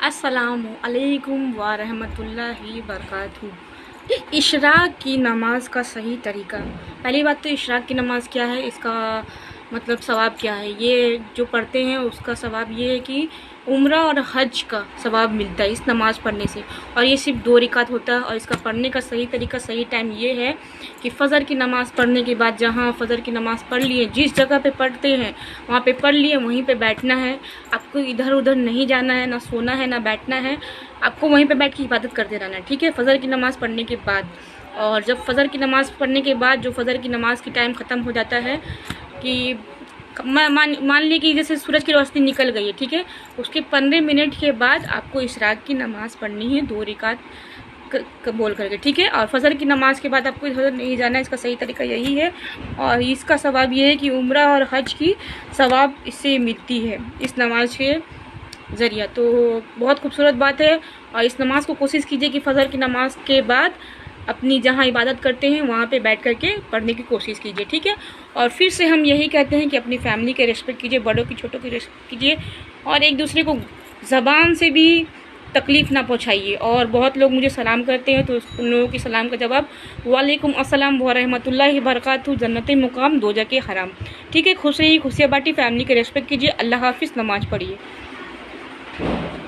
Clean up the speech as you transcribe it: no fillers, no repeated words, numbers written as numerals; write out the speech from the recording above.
अस्सलामु अलैकुम व रहमतुल्लाहि बरकातहू। इशराक की नमाज़ का सही तरीका। पहली बात तो इशराक की नमाज़ क्या है, इसका मतलब सवाब क्या है। ये जो पढ़ते हैं उसका सवाब ये है कि उम्रा और हज का सवाब मिलता है इस नमाज़ पढ़ने से। और ये सिर्फ 2 रकात होता है। और इसका पढ़ने का सही तरीका, सही टाइम ये है कि फ़जर की नमाज़ पढ़ने के बाद जहाँ फ़जर की नमाज़ पढ़ लिए, जिस जगह पे पढ़ते हैं वहाँ पे पढ़ लिए, वहीं पे बैठना है। आपको इधर उधर नहीं जाना है, ना सोना है ना बैठना है। आपको वहीं पे बैठ के इबादत करते रहना है, ठीक है, फ़जर की नमाज़ पढ़ने के बाद। और जब फ़जर की नमाज़ पढ़ने के बाद जो फ़जर की नमाज़ की टाइम ख़त्म हो जाता है कि मान ली कि जैसे सूरज की रोशनी निकल गई है, ठीक है, उसके 15 मिनट के बाद आपको इशराक की नमाज़ पढ़नी है 2 रकात बोल करके, ठीक है। और फ़जर की नमाज़ के बाद आपको इधर नहीं जाना है। इसका सही तरीका यही है। और इसका सवाब ये है कि उम्रा और हज की सवाब इससे मिलती है इस नमाज के ज़रिया। तो बहुत खूबसूरत बात है। और इस नमाज़ को कोशिश कीजिए कि फ़जर की नमाज़ के बाद अपनी जहाँ इबादत करते हैं वहाँ पे बैठ करके पढ़ने की कोशिश कीजिए, ठीक है। और फिर से हम यही कहते हैं कि अपनी फैमिली के रिस्पेक्ट कीजिए, बड़ों की छोटों की रिस्पेक्ट कीजिए, और एक दूसरे को ज़बान से भी तकलीफ़ ना पहुँचाइए। और बहुत लोग मुझे सलाम करते हैं तो उन लोगों की सलाम का जवाब वालेकुम अस्सलाम व रहमतुल्लाहि बरकातहू, जन्नत मुकाम दोज़ख हराम, ठीक है। खुश रहिए, खुशियाँ बाँटिए, फैमिली के रिस्पेक्ट कीजिए। अल्लाह हाफ़िज़। नमाज़ पढ़िए।